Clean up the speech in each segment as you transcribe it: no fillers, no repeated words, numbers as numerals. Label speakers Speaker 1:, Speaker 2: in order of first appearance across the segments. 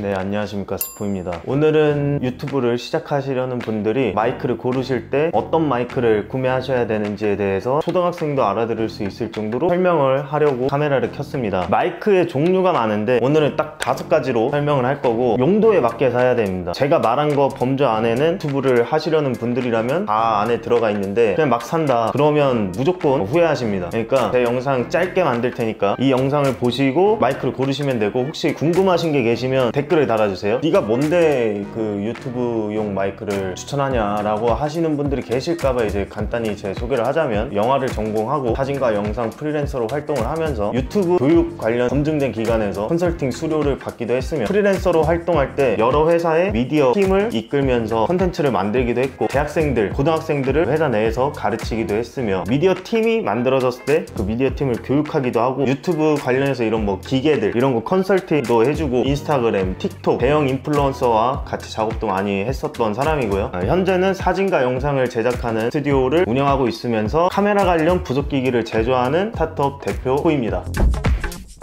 Speaker 1: 네, 안녕하십니까, 스포입니다. 오늘은 유튜브를 시작하시려는 분들이 마이크를 고르실 때 어떤 마이크를 구매하셔야 되는지에 대해서 초등학생도 알아들을 수 있을 정도로 설명을 하려고 카메라를 켰습니다. 마이크의 종류가 많은데 오늘은 딱 5가지로 설명을 할 거고 용도에 맞게 사야 됩니다. 제가 말한 거 범주 안에는 유튜브를 하시려는 분들이라면 다 안에 들어가 있는데 그냥 막 산다 그러면 무조건 후회하십니다. 그러니까 제 영상 짧게 만들 테니까 이 영상을 보시고 마이크를 고르시면 되고, 혹시 궁금하신 게 계시면 댓글을 달아주세요. 네가 뭔데 그 유튜브용 마이크를 추천하냐 라고 하시는 분들이 계실까봐 이제 간단히 제 소개를 하자면, 영화를 전공하고 사진과 영상 프리랜서로 활동을 하면서 유튜브 교육 관련 검증된 기관에서 컨설팅 수료를 받기도 했으며, 프리랜서로 활동할 때 여러 회사의 미디어 팀을 이끌면서 컨텐츠를 만들기도 했고, 대학생들, 고등학생들을 회사 내에서 가르치기도 했으며, 미디어 팀이 만들어졌을 때 그 미디어 팀을 교육하기도 하고, 유튜브 관련해서 이런 뭐 기계들 이런 거 컨설팅도 해주고, 인스타그램, 틱톡 대형 인플루언서와 같이 작업도 많이 했었던 사람이고요. 현재는 사진과 영상을 제작하는 스튜디오를 운영하고 있으면서 카메라 관련 부속기기를 제조하는 스타트업 대표입니다.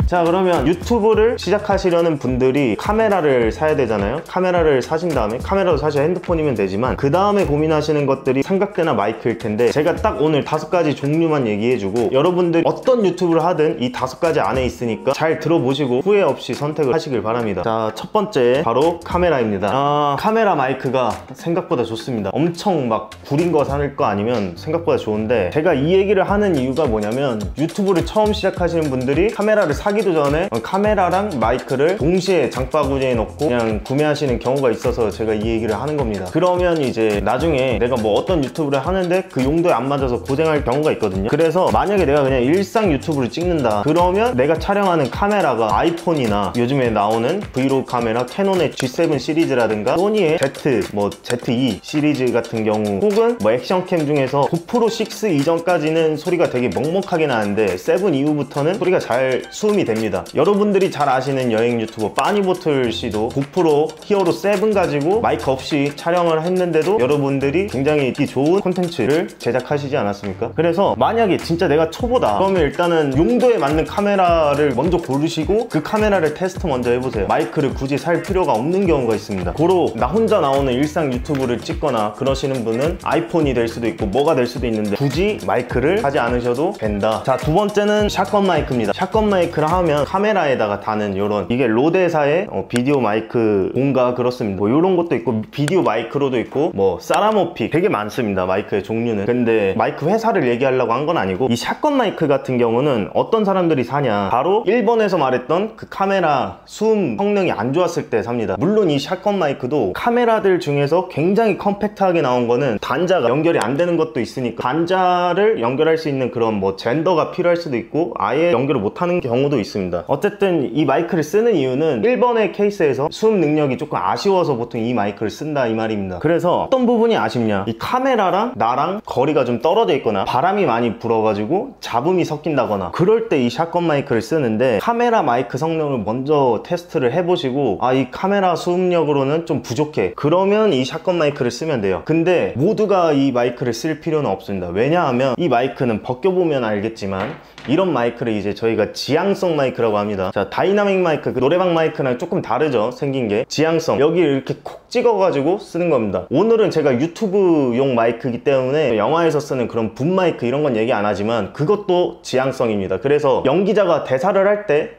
Speaker 1: 자, 그러면 유튜브를 시작하시려는 분들이 카메라를 사야 되잖아요. 카메라를 사신 다음에, 카메라도 사실 핸드폰이면 되지만 그 다음에 고민하시는 것들이 삼각대나 마이크일 텐데, 제가 딱 오늘 5가지 종류만 얘기해주고 여러분들이 어떤 유튜브를 하든 이 5가지 안에 있으니까 잘 들어보시고 후회 없이 선택을 하시길 바랍니다. 자, 첫 번째 바로 카메라입니다. 카메라 마이크가 생각보다 좋습니다. 엄청 막 구린 거 사는 거 아니면 생각보다 좋은데, 제가 이 얘기를 하는 이유가 뭐냐면, 유튜브를 처음 시작하시는 분들이 카메라를 사기도 전에 카메라랑 마이크를 동시에 장바구니에 넣고 그냥 구매하시는 경우가 있어서 제가 이 얘기를 하는 겁니다. 그러면 이제 나중에 내가 뭐 어떤 유튜브를 하는데 그 용도에 안 맞아서 고생할 경우가 있거든요. 그래서 만약에 내가 그냥 일상 유튜브를 찍는다 그러면 내가 촬영하는 카메라가 아이폰이나 요즘에 나오는 브이로그 카메라 캐논의 G7 시리즈라든가 소니의 Z2 시리즈 같은 경우, 혹은 뭐 액션캠 중에서 고프로 6 이전까지는 소리가 되게 먹먹하게 나는데 7 이후부터는 소리가 잘 수음이 됩니다. 여러분들이 잘 아시는 여행 유튜버 빠니보틀 씨도 고프로 히어로 7 가지고 마이크 없이 촬영을 했는데도 여러분들이 굉장히 인기 좋은 콘텐츠를 제작하시지 않았습니까? 그래서 만약에 진짜 내가 초보다 그러면 일단은 용도에 맞는 카메라를 먼저 고르시고 그 카메라를 테스트 먼저 해보세요. 마이크를 굳이 살 필요가 없는 경우가 있습니다. 고로 나 혼자 나오는 일상 유튜브를 찍거나 그러시는 분은 아이폰이 될 수도 있고 뭐가 될 수도 있는데 굳이 마이크를 하지 않으셔도 된다. 자, 두 번째는 샷건 마이크입니다. 샷건 마이크를 하면 카메라에다가 다는 요런, 이게 로데사의 비디오 마이크 뭔가 그렇습니다. 뭐 요런 것도 있고 비디오 마이크로도 있고 뭐 사라모픽 되게 많습니다. 마이크의 종류는. 근데 마이크 회사를 얘기하려고 한 건 아니고, 이 샷건 마이크 같은 경우는 어떤 사람들이 사냐, 바로 1번에서 말했던 그 카메라 수음 성능이 안 좋았을 때 삽니다. 물론 이 샷건 마이크도 카메라들 중에서 굉장히 컴팩트하게 나온 거는 단자가 연결이 안 되는 것도 있으니까 단자를 연결할 수 있는 그런 뭐 젠더가 필요할 수도 있고 아예 연결을 못하는 경우도 있습니다. 어쨌든 이 마이크를 쓰는 이유는 1번의 케이스에서 수음 능력이 조금 아쉬워서 보통 이 마이크를 쓴다 이 말입니다. 그래서 어떤 부분이 아쉽냐, 이 카메라랑 나랑 거리가 좀 떨어져 있거나 바람이 많이 불어가지고 잡음이 섞인다거나 그럴 때 이 샷건 마이크를 쓰는데, 카메라 마이크 성능을 먼저 테스트를 해보시고 이 카메라 수음력으로는 좀 부족해, 그러면 이 샷건 마이크를 쓰면 돼요. 근데 모두가 이 마이크를 쓸 필요는 없습니다. 왜냐하면 이 마이크는 벗겨보면 알겠지만 이런 마이크를 이제 저희가 지향성 마이크라고 합니다. 자, 다이나믹 마이크, 그 노래방 마이크랑 조금 다르죠, 생긴 게. 지향성, 여기 이렇게 콕 찍어가지고 쓰는 겁니다. 오늘은 제가 유튜브용 마이크이기 때문에 영화에서 쓰는 그런 붐 마이크 이런 건 얘기 안 하지만 그것도 지향성입니다. 그래서 연기자가 대사를 할 때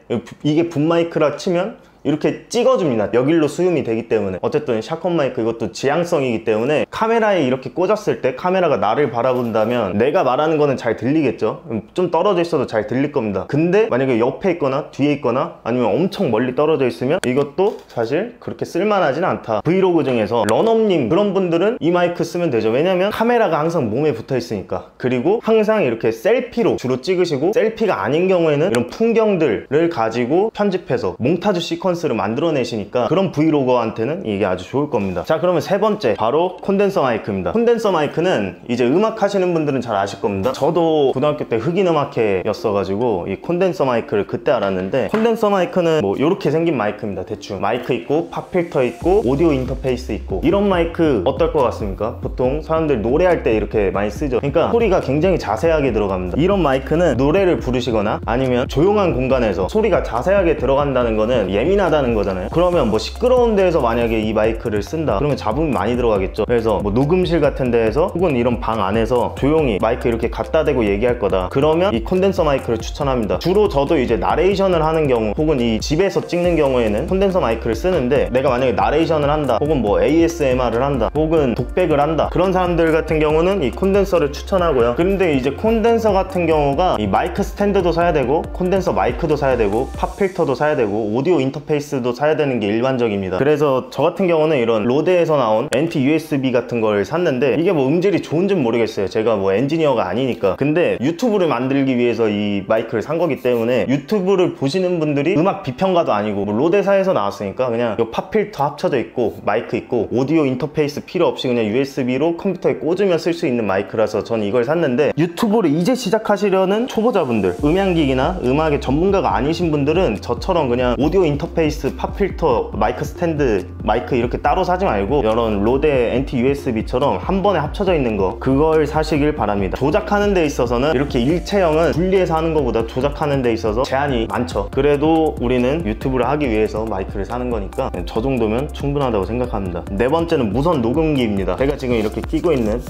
Speaker 1: 이게 붐 마이크라 치면 이렇게 찍어줍니다. 여길로 수음이 되기 때문에. 어쨌든 샷건 마이크 이것도 지향성이기 때문에 카메라에 이렇게 꽂았을 때 카메라가 나를 바라본다면 내가 말하는 거는 잘 들리겠죠. 좀 떨어져 있어도 잘 들릴 겁니다. 근데 만약에 옆에 있거나 뒤에 있거나 아니면 엄청 멀리 떨어져 있으면 이것도 사실 그렇게 쓸만하진 않다. 브이로그 중에서 런업님 그런 분들은 이 마이크 쓰면 되죠. 왜냐면 카메라가 항상 몸에 붙어 있으니까. 그리고 항상 이렇게 셀피로 주로 찍으시고, 셀피가 아닌 경우에는 이런 풍경들을 가지고 편집해서 몽타주 시퀀스 를 만들어내시니까 그런 브이로거한테는 이게 아주 좋을 겁니다. 자, 그러면 세 번째 바로 콘덴서 마이크입니다. 콘덴서 마이크는 이제 음악 하시는 분들은 잘 아실 겁니다. 저도 고등학교 때 흑인음악회였어가지고 이 콘덴서 마이크를 그때 알았는데, 콘덴서 마이크는 뭐 이렇게 생긴 마이크입니다. 대충 마이크 있고 팝 필터 있고 오디오 인터페이스 있고, 이런 마이크 어떨 것 같습니까? 보통 사람들 노래할 때 이렇게 많이 쓰죠. 그러니까 소리가 굉장히 자세하게 들어갑니다. 이런 마이크는 노래를 부르시거나 아니면 조용한 공간에서 소리가 자세하게 들어간다는 거는 예민한 예민하다는 거잖아요. 그러면 뭐 시끄러운 데에서 만약에 이 마이크를 쓴다 그러면 잡음이 많이 들어가겠죠. 그래서 뭐 녹음실 같은 데에서 혹은 이런 방 안에서 조용히 마이크 이렇게 갖다 대고 얘기할 거다 그러면 이 콘덴서 마이크를 추천합니다. 주로 저도 이제 나레이션을 하는 경우 혹은 이 집에서 찍는 경우에는 콘덴서 마이크를 쓰는데, 내가 만약에 나레이션을 한다 혹은 뭐 ASMR을 한다 혹은 독백을 한다 그런 사람들 같은 경우는 이 콘덴서를 추천하고요. 그런데 이제 콘덴서 같은 경우가 이 마이크 스탠드도 사야 되고 콘덴서 마이크도 사야 되고 팝 필터도 사야 되고 오디오 인터페이스도 사야 되는 게 일반적입니다. 그래서 저 같은 경우는 이런 로데에서 나온 NT USB 같은 걸 샀는데 이게 뭐 음질이 좋은지는 모르겠어요. 제가 뭐 엔지니어가 아니니까. 근데 유튜브를 만들기 위해서 이 마이크를 산 거기 때문에 유튜브를 보시는 분들이 음악 비평가도 아니고 뭐 로데사에서 나왔으니까 그냥 요 팝 필터 합쳐져 있고 마이크 있고 오디오 인터페이스 필요 없이 그냥 USB로 컴퓨터에 꽂으면 쓸 수 있는 마이크라서 전 이걸 샀는데, 유튜브를 이제 시작하시려는 초보자분들, 음향기기나 음악의 전문가가 아니신 분들은 저처럼 그냥 오디오 인터페이스, 팝 필터, 마이크 스탠드, 마이크 이렇게 따로 사지 말고 이런 로데 NT USB처럼 한 번에 합쳐져 있는 거 그걸 사시길 바랍니다. 조작하는 데 있어서는 이렇게 일체형은 분리해서 하는 것보다 조작하는 데 있어서 제한이 많죠. 그래도 우리는 유튜브를 하기 위해서 마이크를 사는 거니까 저 정도면 충분하다고 생각합니다. 네 번째는 무선 녹음기입니다. 제가 지금 이렇게 끼고 있는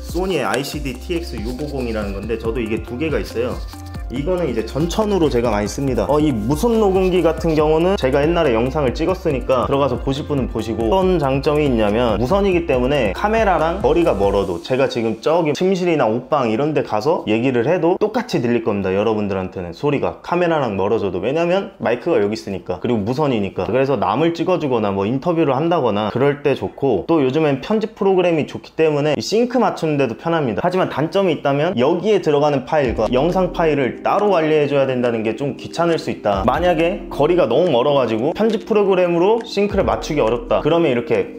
Speaker 1: 소니의 ICD TX650이라는 건데 저도 이게 두 개가 있어요. 이거는 이제 전천으로 제가 많이 씁니다. 이 무선 녹음기 같은 경우는 제가 옛날에 영상을 찍었으니까 들어가서 보실 분은 보시고, 어떤 장점이 있냐면 무선이기 때문에 카메라랑 거리가 멀어도 제가 지금 저기 침실이나 옷방 이런 데 가서 얘기를 해도 똑같이 들릴 겁니다. 여러분들한테는 소리가 카메라랑 멀어져도. 왜냐면 마이크가 여기 있으니까, 그리고 무선이니까. 그래서 남을 찍어주거나 뭐 인터뷰를 한다거나 그럴 때 좋고, 또 요즘엔 편집 프로그램이 좋기 때문에 싱크 맞추는 데도 편합니다. 하지만 단점이 있다면 여기에 들어가는 파일과 영상 파일을 따로 관리해줘야 된다는 게 좀 귀찮을 수 있다. 만약에 거리가 너무 멀어가지고 편집 프로그램으로 싱크를 맞추기 어렵다 그러면 이렇게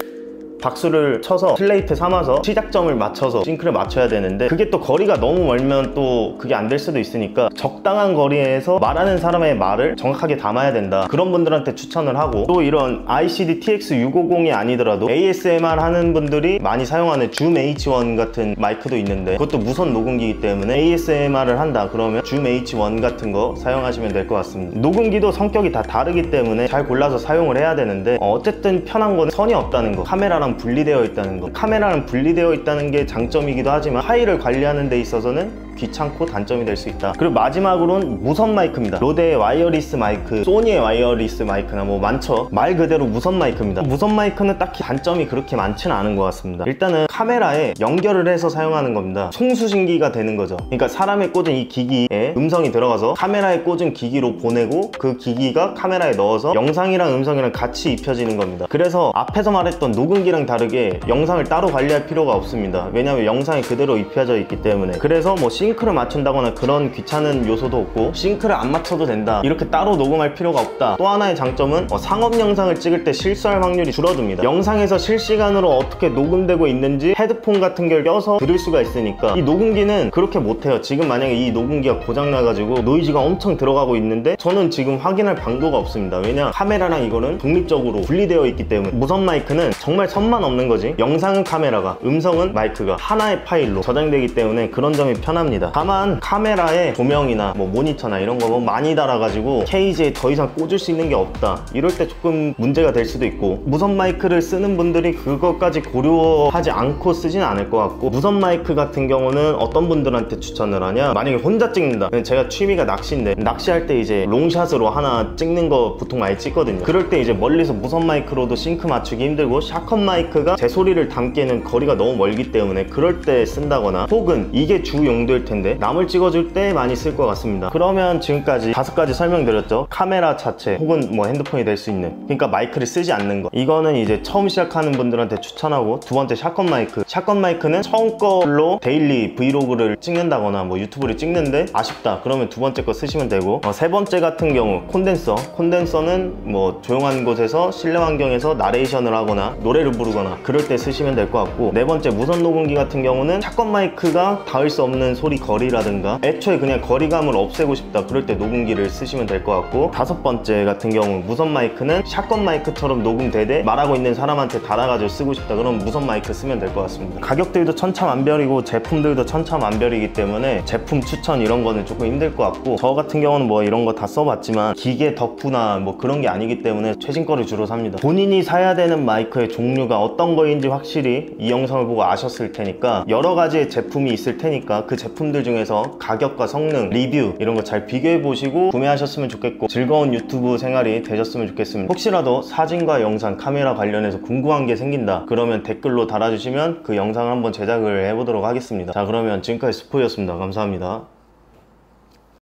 Speaker 1: 박수를 쳐서 슬레이트 삼아서 시작점을 맞춰서 싱크를 맞춰야 되는데, 그게 또 거리가 너무 멀면 또 그게 안 될 수도 있으니까 적당한 거리에서 말하는 사람의 말을 정확하게 담아야 된다. 그런 분들한테 추천을 하고, 또 이런 ICD TX650이 아니더라도 ASMR 하는 분들이 많이 사용하는 줌 H1 같은 마이크도 있는데 그것도 무선 녹음기이기 때문에 ASMR을 한다 그러면 줌 H1 같은 거 사용하시면 될 것 같습니다. 녹음기도 성격이 다 다르기 때문에 잘 골라서 사용을 해야 되는데 어쨌든 편한 거는 선이 없다는 거, 카메라랑 분리되어 있다는 거. 카메라는 분리되어 있다는 게 장점이기도 하지만 파일을 관리하는 데 있어서는 귀찮고 단점이 될 수 있다. 그리고 마지막으로는 무선 마이크입니다. 로데의 와이어리스 마이크, 소니의 와이어리스 마이크나 뭐 많죠. 말 그대로 무선 마이크입니다. 무선 마이크는 딱히 단점이 그렇게 많지는 않은 것 같습니다. 일단은 카메라에 연결을 해서 사용하는 겁니다. 송수신기가 되는 거죠. 그러니까 사람에 꽂은 이 기기에 음성이 들어가서 카메라에 꽂은 기기로 보내고 그 기기가 카메라에 넣어서 영상이랑 음성이랑 같이 입혀지는 겁니다. 그래서 앞에서 말했던 녹음기랑 다르게 영상을 따로 관리할 필요가 없습니다. 왜냐면 영상이 그대로 입혀져 있기 때문에. 그래서 뭐 싱크를 맞춘다거나 그런 귀찮은 요소도 없고, 싱크를 안 맞춰도 된다, 이렇게 따로 녹음할 필요가 없다. 또 하나의 장점은 상업 영상을 찍을 때 실수할 확률이 줄어듭니다. 영상에서 실시간으로 어떻게 녹음되고 있는지 헤드폰 같은 걸 껴서 들을 수가 있으니까. 이 녹음기는 그렇게 못해요. 지금 만약에 이 녹음기가 고장나가지고 노이즈가 엄청 들어가고 있는데 저는 지금 확인할 방도가 없습니다. 왜냐, 카메라랑 이거는 독립적으로 분리되어 있기 때문에. 무선 마이크는 정말 선만 없는 거지, 영상은 카메라가, 음성은 마이크가 하나의 파일로 저장되기 때문에 그런 점이 편합니다. 다만 카메라에 조명이나 뭐 모니터나 이런 거 많이 달아가지고 케이지에 더 이상 꽂을 수 있는 게 없다, 이럴 때 조금 문제가 될 수도 있고, 무선 마이크를 쓰는 분들이 그것까지 고려하지 않고 쓰진 않을 것 같고, 무선 마이크 같은 경우는 어떤 분들한테 추천을 하냐, 만약에 혼자 찍는다, 제가 취미가 낚시인데 낚시할 때 이제 롱샷으로 하나 찍는 거 보통 많이 찍거든요. 그럴 때 이제 멀리서 무선 마이크로도 싱크 맞추기 힘들고 샷건 마이크가 제 소리를 담기에는 거리가 너무 멀기 때문에 그럴 때 쓴다거나, 혹은 이게 주 용도일 텐데 남을 찍어줄 때 많이 쓸 것 같습니다. 그러면 지금까지 5가지 설명드렸죠. 카메라 자체 혹은 뭐 핸드폰이 될 수 있는, 그러니까 마이크를 쓰지 않는 거, 이거는 이제 처음 시작하는 분들한테 추천하고, 두 번째 샷건 마이크. 샷건 마이크는 처음 걸로 데일리 브이로그를 찍는다거나 뭐 유튜브를 찍는데 아쉽다 그러면 두 번째 거 쓰시면 되고, 세 번째 같은 경우 콘덴서. 콘덴서는 뭐 조용한 곳에서 실내 환경에서 나레이션을 하거나 노래를 부르거나 그럴 때 쓰시면 될 것 같고, 네 번째 무선 녹음기 같은 경우는 샷건 마이크가 닿을 수 없는 소리 소리 거리라든가 애초에 그냥 거리감을 없애고 싶다 그럴 때 녹음기를 쓰시면 될 것 같고, 다섯 번째 같은 경우 무선 마이크는 샷건 마이크처럼 녹음되되 말하고 있는 사람한테 달아가지고 쓰고 싶다 그럼 무선 마이크 쓰면 될 것 같습니다. 가격들도 천차만별이고 제품들도 천차만별이기 때문에 제품 추천 이런 거는 조금 힘들 것 같고, 저 같은 경우는 뭐 이런 거 다 써봤지만 기계 덕후나 뭐 그런 게 아니기 때문에 최신 거를 주로 삽니다. 본인이 사야 되는 마이크의 종류가 어떤 거인지 확실히 이 영상을 보고 아셨을 테니까 여러 가지의 제품이 있을 테니까 그 제품들 중에서 가격과 성능, 리뷰 이런 거 잘 비교해 보시고 구매하셨으면 좋겠고, 즐거운 유튜브 생활이 되셨으면 좋겠습니다. 혹시라도 사진과 영상, 카메라 관련해서 궁금한 게 생긴다 그러면 댓글로 달아주시면 그 영상을 한번 제작을 해보도록 하겠습니다. 자, 그러면 지금까지 스포였습니다. 감사합니다.